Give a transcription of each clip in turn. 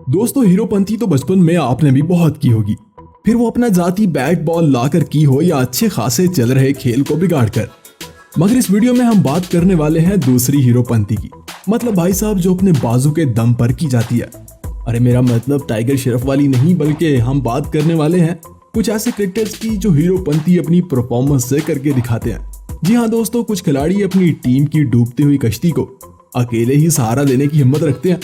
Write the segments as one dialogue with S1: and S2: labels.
S1: दोस्तों, हीरोपंती तो बचपन में आपने भी बहुत की होगी। फिर वो अपना जाती बैट बॉल लाकर की हो या अच्छे खासे चल रहे खेल को बिगाड़ कर। मगर इस वीडियो में हम बात करने वाले हैं दूसरी हीरोपंती की, मतलब भाई साहब जो अपने बाजू के दम पर की जाती है। अरे मेरा मतलब टाइगर श्रॉफ वाली नहीं, बल्कि हम बात करने वाले हैं कुछ ऐसे क्रिकेटर्स की जो हीरोपंती अपनी परफॉर्मेंस से करके दिखाते हैं। जी हाँ दोस्तों, कुछ खिलाड़ी अपनी टीम की डूबती हुई कश्ती को अकेले ही सहारा देने की हिम्मत रखते हैं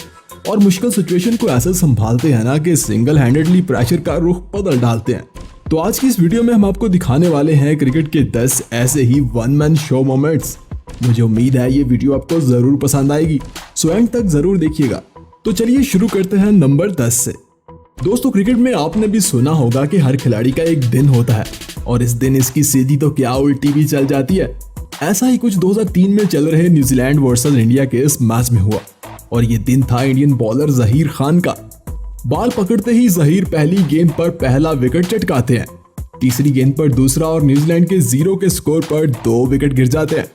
S1: और मुश्किल सिचुएशन को ऐसे संभालते हैं ना कि सिंगल हैंडेडली प्रेशर का रुख बदल डालते हैं। तो आज की इस वीडियो में हम आपको दिखाने वाले हैं क्रिकेट के 10 ऐसे ही वन मैन शो मोमेंट्स। मुझे उम्मीद है ये वीडियो आपको जरूर पसंद आएगी, सो एंड तक जरूर देखिएगा। तो चलिए शुरू करते हैं नंबर 10 से। दोस्तों, क्रिकेट में आपने भी सुना होगा कि हर खिलाड़ी का एक दिन होता है और इस दिन इसकी सीधी तो क्या उल्टी भी चल जाती है। ऐसा ही कुछ 2003 में चल रहे न्यूजीलैंड वर्सेस इंडिया के इस मैच में हुआ और ये दिन था इंडियन बॉलर जहीर खान का। बॉल पकड़ते ही जहीर पहली गेंद पर पहला विकेट चटकाते हैं, तीसरी गेंद पर दूसरा और न्यूजीलैंड के 0 के स्कोर पर 2 विकेट गिर जाते हैं।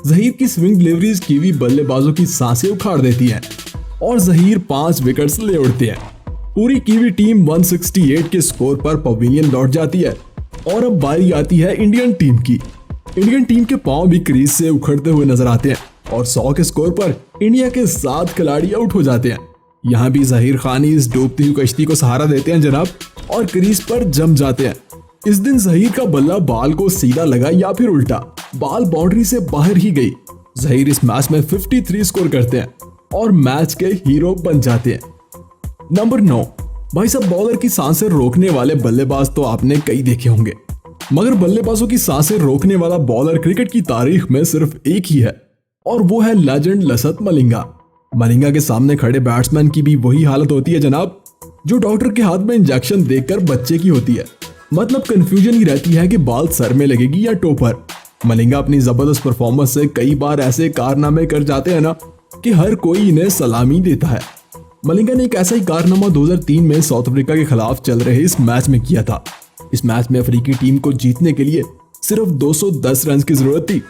S1: जहीर की स्विंग डिलीवरीज कीवी बल्लेबाजों की सांसें उखाड़ देती हैं और जहीर 5 विकेट्स ले उड़ते हैं। पूरी कीवी टीम 168 के स्कोर पर पवेलियन लौट जाती है और अब बारी आती है इंडियन टीम की। इंडियन टीम के पांव भी क्रीज से उखड़ते हुए नजर आते हैं और 100 के स्कोर पर इंडिया के 7 खिलाड़ी आउट हो जाते हैं। यहाँ भी जहीर खान इस डूबती हुई कश्ती को सहारा देते हैं जनाब और क्रीज पर जम जाते हैं। इस दिन जहीर का बल्ला बॉल को सीधा लगा या फिर उल्टा, बॉल बाउंड्री से बाहर ही गई। जहीर इस मैच में 53 स्कोर करते हैं और मैच के हीरो बन जाते हैं। नंबर 9। भाई साहब, बॉलर की सांसें रोकने वाले बल्लेबाज तो आपने कई देखे होंगे, मगर बल्लेबाजों की सांसें रोकने वाला बॉलर क्रिकेट की तारीख में सिर्फ एक ही है और वो है लेजेंड लसित मलिंगा। मलिंगा के सामने खड़े बैट्समैन की भी वही हालत होती है जनाब जो डॉक्टर के हाथ में इंजेक्शन देखकर बच्चे की होती है। मतलब कंफ्यूजन ही रहती है कि बॉल सर में लगेगी या टो पर। मलिंगा अपनी जबरदस्त परफॉर्मेंस से कई बार ऐसे कारनामे कर जाते हैं ना कि हर कोई इन्हें सलामी देता है। मलिंगा ने एक ऐसा ही कारनामा 2003 में साउथ अफ्रीका के खिलाफ चल रहे इस मैच में किया था। इस मैच में अफ्रीकी टीम को जीतने के लिए सिर्फ 210 रन की जरूरत थी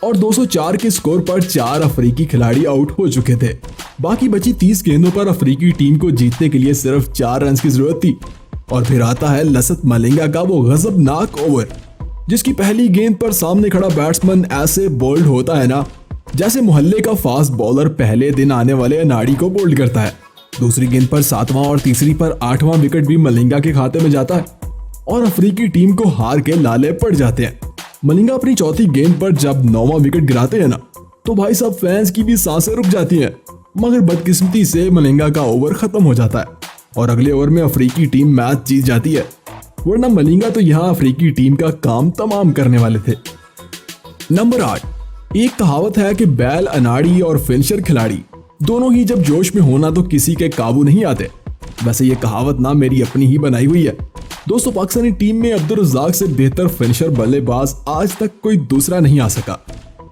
S1: और 204 के स्कोर पर 4 अफ्रीकी खिलाड़ी आउट हो चुके थे। बाकी बची 30 गेंदों पर अफ्रीकी टीम को जीतने के लिए सिर्फ 4 रन की जरूरत थी और फिर आता है लसित मलिंगा का वो गजबनाक ओवर, जिसकी पहली गेंद पर सामने खड़ा बैट्समैन ऐसे बोल्ड होता है ना जैसे मोहल्ले का फास्ट बॉलर पहले दिन आने वाले अनाड़ी को बोल्ड करता है। दूसरी गेंद पर 7वां और तीसरी पर 8वां विकेट भी मलिंगा के खाते में जाता है और अफ्रीकी टीम को हार के लाले पड़ जाते हैं। मलिंगा अपनी चौथी गेंद पर जब 9वां विकेट गिराते हैं ना तो भाई साहब फैंस की भी सांसें रुक जाती हैं, मगर बदकिस्मती से मलिंगा का ओवर खत्म हो जाता है और अगले ओवर में अफ्रीकी टीम मैच जीत जाती है, वरना मलिंगा तो यहाँ अफ्रीकी टीम का काम तमाम करने वाले थे। नंबर 8। एक कहावत है कि बैल अनाड़ी और फिनिशर खिलाड़ी दोनों ही जब जोश में होना तो किसी के काबू नहीं आते। वैसे ये कहावत ना मेरी अपनी ही बनाई हुई है। दोस्तों, पाकिस्तानी टीम में अब्दुल रज़ाक से बेहतर फिनिशर बल्लेबाज आज तक कोई दूसरा नहीं आ सका।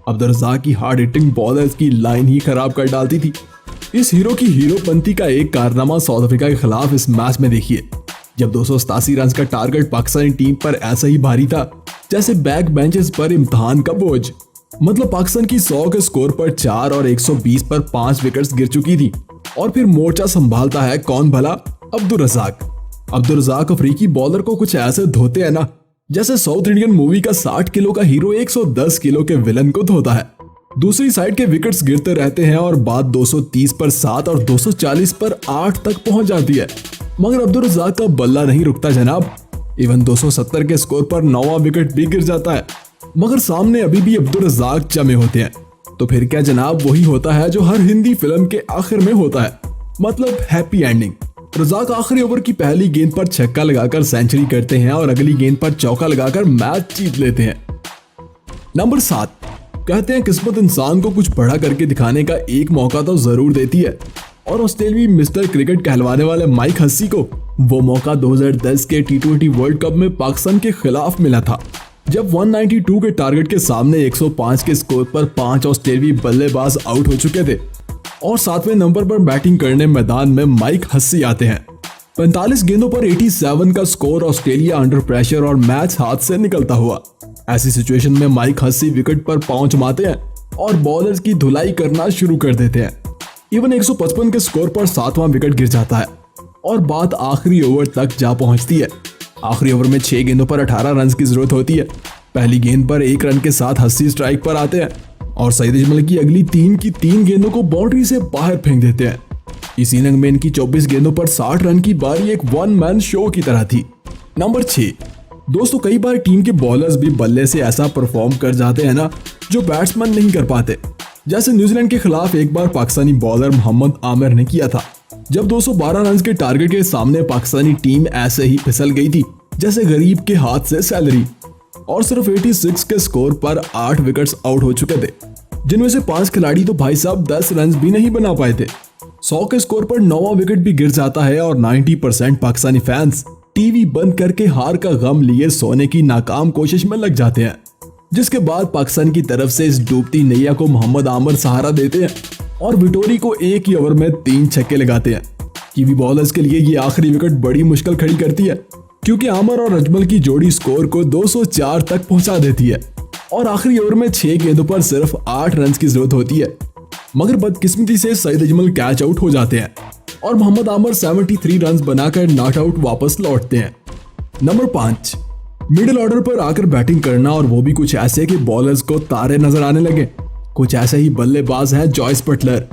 S1: अब्दुल रज़ाक की हार्ड हिटिंग बॉलर्स की लाइन ही खराब कर डालती थी। इस हीरो की हीरोपंती का एक कारनामा साउथ अफ्रीका के खिलाफ इस मैच में देखिए, जब 287 रन का टारगेट पाकिस्तानी टीम पर ऐसा ही भारी था जैसे बैक बेंचेस पर इम्तिहान का बोझ। मतलब पाकिस्तान की 100 के स्कोर पर 4 और 120 पर 5 विकेट्स गिर चुकी थी और फिर मोर्चा संभालता है कौन भला? अब्दुल रज़ाक। अब्दुल रज़ाक अफ्रीकी बॉलर को कुछ ऐसे धोते हैं ना जैसे साउथ इंडियन मूवी का 60 किलो का हीरो 110 किलो के विलन को धोता है। दूसरी साइड के विकेट्स गिरते रहते हैं और बात 230 पर 7 और 240 पर 8 तक पहुंच जाती है, मगर अब्दुल रज़ाक का बल्ला नहीं रुकता जनाब। इवन 270 के स्कोर पर 9वां विकेट भी गिर जाता है, मगर सामने अभी भी अब्दुल रज़ाक जमे होते हैं। तो फिर क्या जनाब, वही होता है जो हर हिंदी फिल्म के आखिर में होता है, मतलब हैप्पी एंडिंग। रज़ाक आखिरी ओवर की पहली गेंद पर छक्का लगाकर सेंचुरी करते हैं और अगली गेंद पर चौका लगाकर मैच जीत लेते हैं। नंबर 7। कहते हैं किस्मत इंसान को कुछ बड़ा करके दिखाने का एक मौका तो जरूर देती है और ऑस्ट्रेलियाई मिस्टर क्रिकेट कहलवाने वाले माइक हस्सी को वो मौका 2010 के T20 वर्ल्ड कप में पाकिस्तान के खिलाफ मिला था, जब 192 के टारगेट के सामने 105 के स्कोर पर 5 ऑस्ट्रेलियाई बल्लेबाज आउट हो चुके थे और 7वें नंबर पर बैटिंग करने मैदान में माइक हस्सी आते हैं। 45 गेंदों पर 87 का स्कोर, ऑस्ट्रेलिया अंडर प्रेशर और मैच हाथ से निकलता हुआ। ऐसी सिचुएशन में माइक हस्सी विकेट पर पांव जमाते हैं और बॉलर्स की धुलाई करना शुरू कर देते हैं। इवन 155 के स्कोर पर 7वां विकेट गिर जाता है और बात आखिरी ओवर तक जा पहुंचती है। आखिरी ओवर में 6 गेंदों पर 18 रन की जरूरत होती है। पहली गेंद पर 1 रन के साथ 80 स्ट्राइक पर आते हैं और सईद अजमल की अगली 3 की 3 गेंदों को बाउंड्री से बाहर फेंक देते हैं। इस इनिंग में इनकी 24 गेंदों पर 60 रन की बारी एक वन मैन शो की तरह थी। नंबर 6, दोस्तों कई बार टीम के बॉलर्स भी बल्ले से ऐसा परफॉर्म कर जाते हैं ना जो बैट्समैन नहीं कर पाते। जैसे न्यूजीलैंड के खिलाफ एक बार पाकिस्तानी बॉलर मोहम्मद आमिर ने किया था, जब 212 रन के टारगेट के सामने पाकिस्तानी टीम ऐसे ही फिसल गई थी जैसे गरीब के हाथ से सैलरी, और सिर्फ 86 के स्कोर पर 8 विकेट्स आउट हो चुके थे, जिनमें से 5 खिलाड़ी तो भाई साहब 10 रन भी नहीं बना पाए थे। 100 के स्कोर पर 9वां विकेट भी गिर जाता है और 90% पाकिस्तानी फैंस टीवी बंद करके हार का गम लिए सोने की नाकाम कोशिश में लग जाते हैं। जिसके बाद पाकिस्तान की तरफ से इस डूबती नैया को मोहम्मद आमिर सहारा देते हैं और विटोरी को एक ही ओवर में 3 छक्के लगाते हैं। कीवी बॉलर्स के लिए ये आखिरी विकेट बड़ी मुश्किल खड़ी करती है, क्योंकि आमिर और अजमल की जोड़ी स्कोर को 204 तक पहुंचा देती है और आखिरी ओवर में 6 गेंदों पर सिर्फ 8 रन की जरूरत होती है। मगर बदकिस्मती से सईद अजमल कैच आउट हो जाते हैं और मोहम्मद आमिर 73 रन बनाकर नॉट आउट वापस लौटते हैं। नंबर 5, मिडिल ऑर्डर पर आकर बैटिंग करना, और वो भी कुछ ऐसे कि बॉलर्स को तारे नजर आने लगे। कुछ ऐसे ही बल्लेबाज हैं जॉयस बटलर।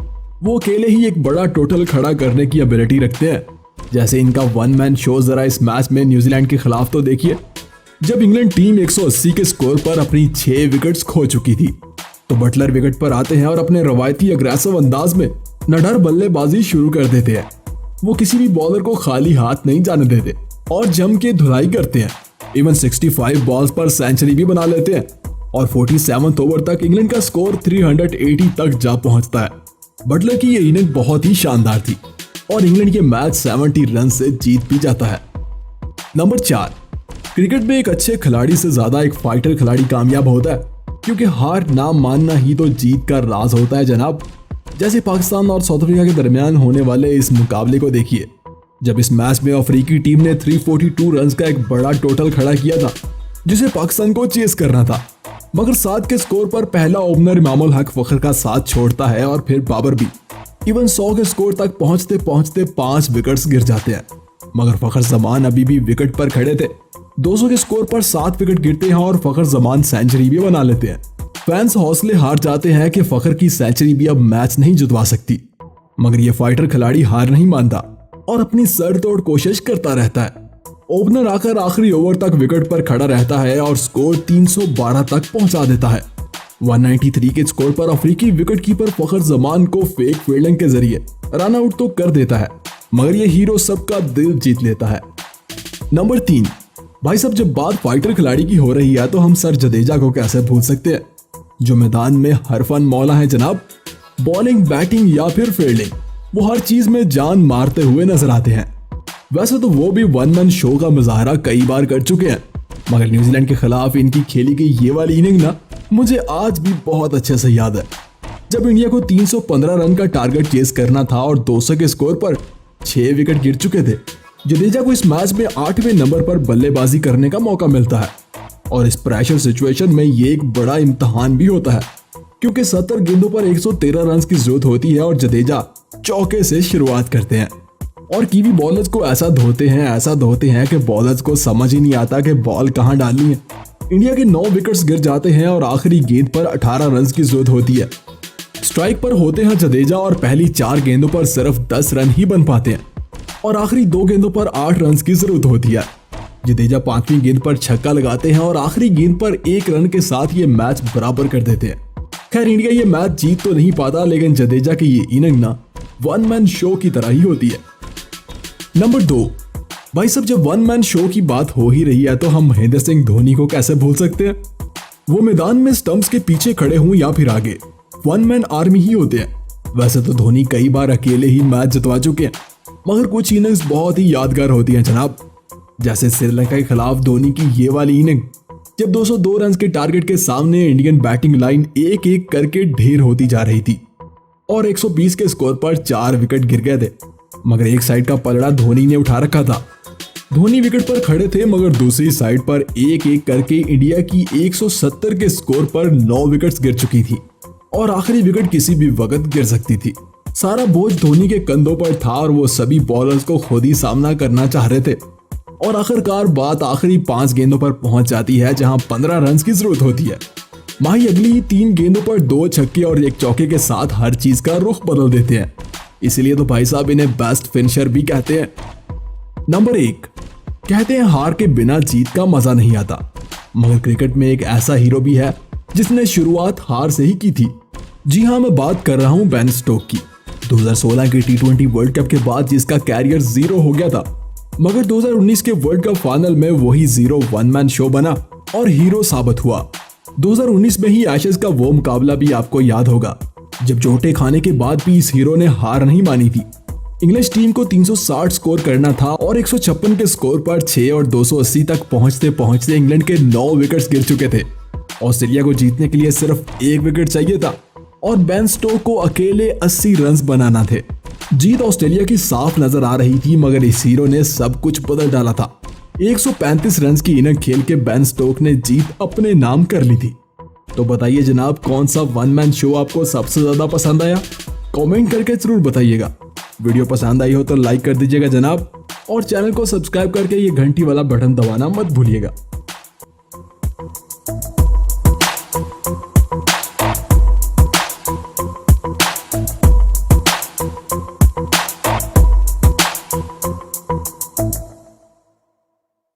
S1: वो अकेले ही एक बड़ा टोटल खड़ा करने की एबिलिटी रखते हैं। जैसे इनका वन मैन शो जरा इस मैच में न्यूजीलैंड के खिलाफ तो देखिए, जब इंग्लैंड टीम 180 के स्कोर पर अपनी 6 विकेट्स खो चुकी थी, तो बटलर विकेट पर आते हैं और अपने रवायती अग्रेसिव अंदाज में नडर बल्लेबाजी शुरू कर देते हैं। वो किसी भी बॉलर को खाली हाथ नहीं जाने देते और जम के धुलाई करते हैं। इवन 65 बॉल्स पर सेंचुरी भी बना लेते हैं और 47वें ओवर तक इंग्लैंड का स्कोर 380 तक जा पहुंचता है। बटलर की ये इनिंग बहुत ही शानदार थी और इंग्लैंड ये मैच 70 रन से जीत भी जाता है। नंबर 4, क्रिकेट में एक अच्छे खिलाड़ी से ज्यादा एक फाइटर खिलाड़ी कामयाब होता है, क्योंकि हार ना मानना ही तो जीत का राज होता है जनाब। जैसे पाकिस्तान और साउथ अफ्रीका के दरमियान होने वाले इस मुकाबले को देखिए, जब इस मैच में अफ्रीकी टीम ने 342 रन का एक बड़ा टोटल खड़ा किया था, जिसे पाकिस्तान को चेस करना था, मगर 7 के स्कोर पर पहला ओपनर इमामुल हक फखर का साथ छोड़ता है और फिर बाबर भी। इवन 100 के स्कोर तक पहुंचते पहुंचते 5 विकेट्स गिर जाते हैं, मगर फखर जमान अभी भी विकेट पर खड़े थे। 200 के स्कोर पर 7 विकेट गिरते हैं और फखर जमान सेंचुरी भी बना लेते हैं। फैंस हौसले हार जाते हैं कि फखर की सेंचुरी भी अब मैच नहीं जितवा सकती, मगर ये फाइटर खिलाड़ी हार नहीं मानता और अपनी सर तोड़ कोशिश करता रहता है। ओपनर आकर आखिरी ओवर तक विकेट पर खड़ा रहता है और स्कोर 312 तक पहुंचा देता है। 193 के स्कोर पर अफ्रीकी विकेटकीपर फखर जमान को फेक फील्डिंग के जरिए रन आउट तो कर देता है, मगर ये हीरो सबका दिल जीत लेता है। नंबर 3, भाई साहब जब बात फाइटर खिलाड़ी की हो रही है तो हम सर जडेजा को कैसे भूल सकते हैं, जो मैदान में हर फन मौला है जनाब। बॉलिंग, बैटिंग या फिर फील्डिंग, वो हर चीज में जान मारते हुए नजर आते हैं। वैसे तो वो भी वन मैन शो का मुजाहरा कई बार कर चुके हैं, मगर न्यूजीलैंड के खिलाफ इनकी खेली गई ये वाली इनिंग ना मुझे आज भी बहुत अच्छे से याद है, जब इंडिया को 315 रन का टारगेट चेस करना था और 200 के स्कोर पर 6 विकेट गिर चुके थे। जडेजा को इस मैच में 8वें नंबर पर बल्लेबाजी करने का मौका मिलता है और इस प्रेशर सिचुएशन में ये एक बड़ा इम्तिहान भी होता है, क्योंकि 70 गेंदों पर 113 रन की जरूरत होती है और जडेजा चौके से शुरुआत करते हैं और कीवी बॉलर्स को ऐसा धोते हैं कि बॉलर्स को समझ ही नहीं आता कि बॉल कहां डालनी है। इंडिया के 9 विकेट्स गिर जाते हैं और आखिरी गेंद पर 18 रन की जरूरत होती है। स्ट्राइक पर होते हैं जडेजा और पहली 4 गेंदों पर सिर्फ 10 रन ही बन पाते हैं और आखिरी 2 गेंदों पर 8 रन की जरूरत होती है। जडेजा 5वीं गेंद पर छक्का लगाते हैं और आखिरी गेंद पर 1 रन के साथ ये मैच बराबर कर देते हैं। खैर इंडिया ये मैच जीत तो नहीं पाता, लेकिन जडेजा की ये इनिंग ना वन मैन शो की तरह ही होती है। नंबर 2, भाई साहब जब वन मैन शो की बात हो ही रही है तो हम महेंद्र सिंह धोनी को कैसे भूल सकते हैं। वो मैदान में स्टंप्स के पीछे खड़े हों या फिर आगे, वन मैन आर्मी ही होते हैं। वैसे तो धोनी कई बार अकेले ही मैच जितवा चुके हैं, मगर कुछ इनिंग्स बहुत ही यादगार होती हैं जनाब। जैसे श्रीलंका के खिलाफ धोनी की ये वाली इनिंग, जब 202 रन के टारगेट के सामने इंडियन बैटिंग लाइन एक एक करके ढेर होती जा रही थी और 120 के स्कोर पर 4 विकेट गिर गए थे, मगर एक साइड का पलड़ा धोनी ने उठा रखा था। धोनी विकेट पर खड़े थे, मगर दूसरी साइड पर एक एक करके इंडिया की 170 के स्कोर पर 9 विकेट्स गिर चुकी थी और आखिरी विकेट किसी भी वक्त गिर सकती थी। सारा बोझ धोनी के कंधों पर था और वो सभी बॉलर्स को खुद ही सामना करना चाह रहे थे। और आखिरकार बात आखिरी 5 गेंदों पर पहुंच जाती है जहां 15 रन की जरूरत होती है। माही अगली 3 गेंदों पर 2 छक्के और 1 चौके के साथ हर चीज का रुख बदल देते हैं। इसीलिए तो भाई साहब इन्हें बेस्ट फिनिशर भी कहते हैं। नंबर 1, कहते हैं हार के बिना जीत का मजा नहीं आता, मगर क्रिकेट में एक ऐसा हीरो भी है जिसने शुरुआत हार से ही की थी। जी हाँ, मैं बात कर रहा हूँ बेन स्टोक की। 2016 के T20 वर्ल्ड कप के बाद जिसका कैरियर 0 हो गया था, मगर 2019 के वर्ल्ड कप फाइनल में वही 0 वन मैन शो बना और हीरो साबित हुआ। 2019 में ही एशेज का वो मुकाबला भी आपको याद होगा, जब चोटें खाने के बाद भी इस हीरो ने हार नहीं मानी थी। इंग्लिश टीम को 360 स्कोर करना था और 156 के स्कोर पर 6 और 280 तक पहुंचते पहुंचते इंग्लैंड के 9 विकेट्स गिर चुके थे। ऑस्ट्रेलिया को जीतने के लिए सिर्फ 1 विकेट चाहिए था और बेन स्टोक को अकेले 80 रन बनाना थे। जीत ऑस्ट्रेलिया की साफ नजर आ रही थी, मगर इस हीरो ने सब कुछ बदल डाला था। 135 रन की इनिंग खेल के बेन स्टोक ने जीत अपने नाम कर ली थी। तो बताइए जनाब, कौन सा वन मैन शो आपको सबसे ज्यादा पसंद आया? कमेंट करके जरूर बताइएगा। वीडियो पसंद आई हो तो लाइक कर दीजिएगा जनाब, और चैनल को सब्सक्राइब करके ये घंटी वाला बटन दबाना मत भूलिएगा।